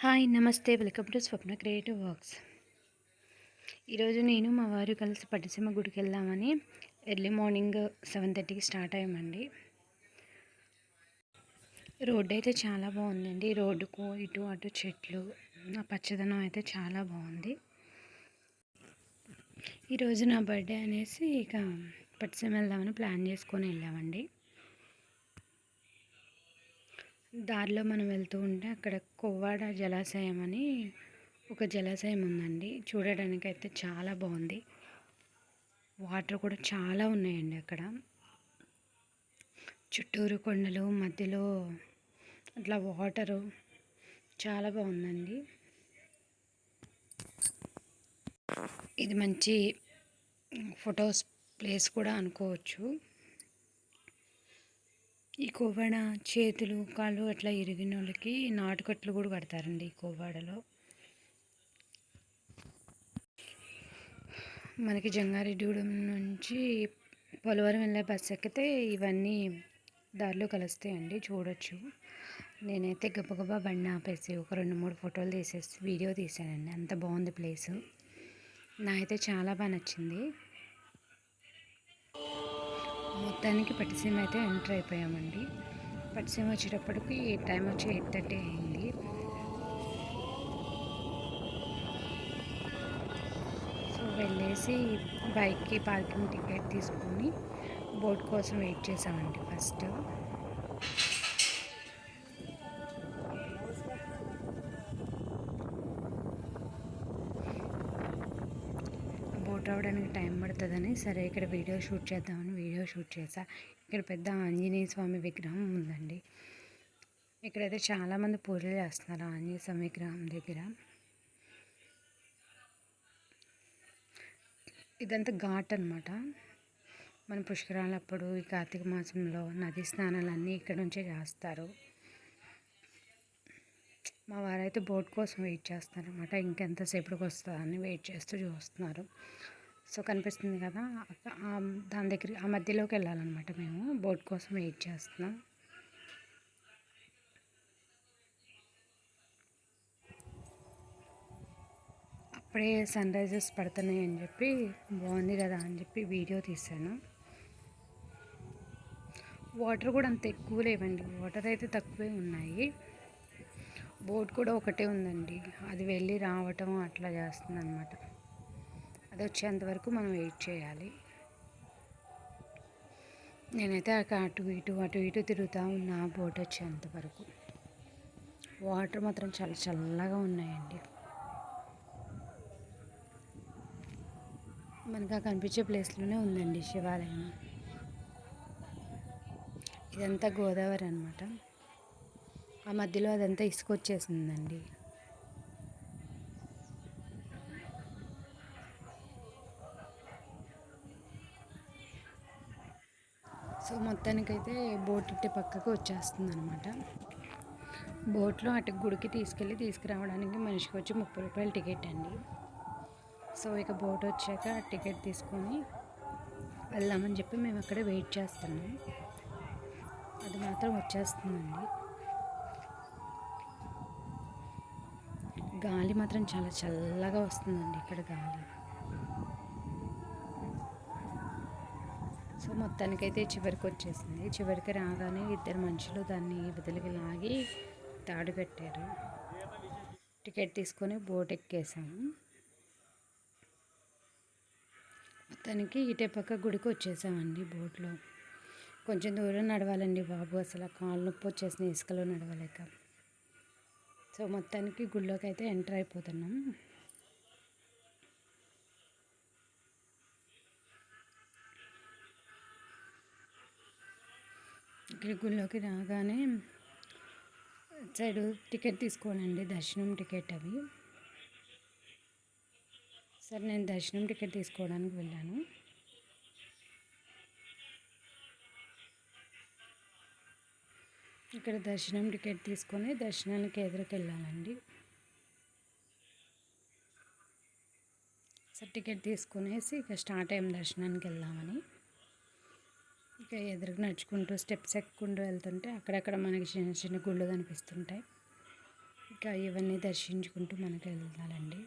Hi నమస్తే welcome to Swapna creative works. ఈరోజు నేను మా వారు కలిసి పట్టిసీమ గుడికి వెళ్దామని ఎర్లీ మార్నింగ్ 7:30కి స్టార్ట్ అయ్యామండి. రోడ్డు అయితే చాలా బాగుందండి. రోడ్డుకు ఇటు అటు చెట్లు, పచ్చదనం అయితే చాలా బాగుంది. ఈరోజు నా బర్త్డే అనేసి ఇక పట్టిసీమ వెళ్దామని ప్లాన్ చేసుకొని వెళ్ళామండి. దారిలో మనం వెళ్తూ ఉంటే అక్కడ కొవ్వాడ జలాశయం అని ఒక జలాశయం ఉందండి. చూడడానికి అయితే చాలా బాగుంది. వాటర్ కూడా చాలా ఉన్నాయండి అక్కడ. చుట్టూరు కొండలు, మధ్యలో అట్లా వాటరు చాలా బాగుందండి. ఇది మంచి ఫొటోస్ ప్లేస్ కూడా అనుకోవచ్చు. ఈ కొవ్వాడ చేతులు కాళ్ళు అట్లా ఇరిగిన వాళ్ళకి నాటుకట్లు కూడా కడతారండి ఈ కొవ్వాడలో. మనకి జంగారెడ్డిగూడెం నుంచి పోలవరం వెళ్ళే బస్సు ఎక్కితే ఇవన్నీ దారిలో కలుస్తాయండి, చూడొచ్చు. నేనైతే గబగబా బండి ఆపేసి ఒక 2-3 ఫోటోలు తీసేసి వీడియో తీసానండి. అంత బాగుంది ప్లేసు. నాకైతే చాలా బాగా నచ్చింది. మొత్తానికి పట్టిసీమ అయితే ఎంటర్ అయిపోయామండి. పట్టిసీమ వచ్చేటప్పటికి టైం వచ్చి 8:30 అయింది. సో వెళ్ళేసి బైక్కి పార్కింగ్ టికెట్ తీసుకొని బోట్ కోసం వెయిట్ చేసామండి. ఫస్ట్ బోట్ రావడానికి టైం పడుతుందని సరే ఇక్కడ వీడియో షూట్ చేద్దామని వీడియో షూట్ చేశా. ఇక్కడ పెద్ద ఆంజనేయ స్వామి విగ్రహం ఉందండి. ఇక్కడైతే చాలామంది పూజలు చేస్తున్నారు ఆంజనేయ స్వామి విగ్రహం దగ్గర. ఇదంతా ఘాట్ అనమాట. మన పుష్కరాలప్పుడు ఈ కార్తీక మాసంలో నదీ స్నానాలన్నీ ఇక్కడ నుంచే చేస్తారు. మా వారైతే బోట్ కోసం వెయిట్ చేస్తున్నారు అనమాట. ఇంకెంతసేపటికి వస్తుందని వెయిట్ చేస్తూ చూస్తున్నారు. సో కనిపిస్తుంది కదా, దాని దగ్గర ఆ మధ్యలోకి వెళ్ళాలన్నమాట. మేము బోట్ కోసం వెయిట్ చేస్తున్నాం. అప్పుడే సన్ రైజెస్ పడుతున్నాయి అని చెప్పి బాగుంది కదా అని చెప్పి వీడియో తీశాను. వాటర్ కూడా అంత ఎక్కువ లేవండి, వాటర్ అయితే తక్కువే ఉన్నాయి. బోట్ కూడా ఒకటే ఉందండి, అది వెళ్ళి రావటం అట్లా చేస్తుంది అనమాట. అది వచ్చేంతవరకు మనం వెయిట్ చేయాలి. నేనైతే అటు ఇటు తిరుగుతూ ఉన్నా బోట్ వచ్చేంతవరకు. వాటర్ మాత్రం చాలా చల్లగా ఉన్నాయండి. మనకు కనిపించే ప్లేస్లోనే ఉందండి శివాలయం. ఇదంతా గోదావరి అనమాట. ఆ మధ్యలో అదంతా ఇసుకొచ్చేసిందండి. సో మొత్తానికైతే బోట్ ఇట్టే పక్కకు వచ్చేస్తుంది అనమాట. బోట్లో అటు గుడికి తీసుకురావడానికి మనిషికి వచ్చి 30 రూపాయలు టికెట్ అండి. సో ఇక బోట్ వచ్చాక టికెట్ తీసుకొని వెళ్దామని చెప్పి మేము అక్కడే వెయిట్ చేస్తున్నాం. అది మాత్రం వచ్చేస్తుందండి. గాలి మాత్రం చాలా చల్లగా వస్తుందండి ఇక్కడ గాలి. సో మొత్తానికైతే చివరికి వచ్చేసింది. చివరికి రాగానే ఇద్దరు మనుషులు దాన్ని వదిలికి లాగి తాడు కట్టారు. టికెట్ తీసుకొని బోట్ ఎక్కేసాము. మొత్తానికి ఇటే పక్క గుడికి వచ్చేసామండి. బోట్లో కొంచెం దూరం నడవాలండి బాబు, అసలు కాళ్ళు నొప్పి వచ్చేసిన ఇసుకలో నడవలేక. సో మొత్తానికి గుడిలోకి అయితే ఎంటర్ అయిపోతున్నాం. ఇక్కడ గుడిలోకి రాగానే సైడ్ టికెట్ తీసుకోనండి, దర్శనం టికెట్ అవి. సరే నేను దర్శనం టికెట్ తీసుకోవడానికి వెళ్ళాను. ఇక్కడ దర్శనం టికెట్ తీసుకొని దర్శనానికి ఎదురుకి వెళ్ళాలండి. సో టికెట్ తీసుకునేసి ఇక స్టార్ట్ అయ్యాం దర్శనానికి వెళ్దామని. ఇక ఎదురుకు నడుచుకుంటూ స్టెప్స్ ఎక్కుంటూ వెళ్తుంటే అక్కడక్కడ మనకి చిన్న చిన్న గుళ్ళు కనిపిస్తుంటాయి. ఇక ఇవన్నీ దర్శించుకుంటూ మనకి వెళ్ళాలండి.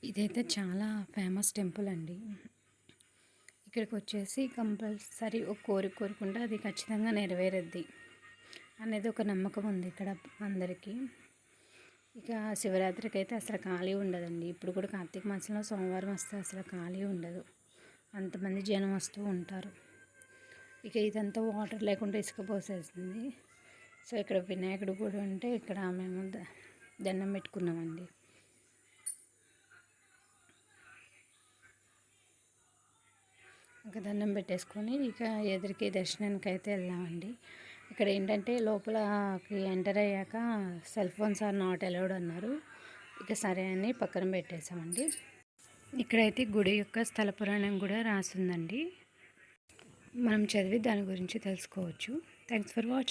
ఇదైతే చాలా ఫేమస్ టెంపుల్ అండి. ఇక్కడికి వచ్చేసి కంపల్సరీ ఒక కోరిక కోరుకుంటే అది ఖచ్చితంగా నెరవేరుద్ది అనేది ఒక నమ్మకం ఉంది ఇక్కడ అందరికీ. ఇక శివరాత్రికి అయితే అసలు ఖాళీ ఉండదండి. ఇప్పుడు కూడా కార్తీక మాసంలో సోమవారం వస్తే అసలు ఖాళీ ఉండదు, అంతమంది జనం వస్తూ ఉంటారు. ఇక ఇదంతా వాటర్ లేకుండా ఇసుక పోసేస్తుంది. సో ఇక్కడ వినాయకుడు గుడి ఉంటే ఇక్కడ మేము దండం పెట్టుకున్నామండి. ఇక దండం పెట్టేసుకొని ఇక ఎదురికి దర్శనానికి అయితే వెళ్ళామండి. ఇక్కడ ఏంటంటే లోపలకి ఎంటర్ అయ్యాక cell phones are not allowed అన్నారు. ఇక సరే అని పక్కన పెట్టేసామండి. ఇక్కడైతే గుడి యొక్క స్థల పురాణం కూడా రాసిందండి, మనం చదివి దాని గురించి తెలుసుకోవచ్చు. Thanks for watching.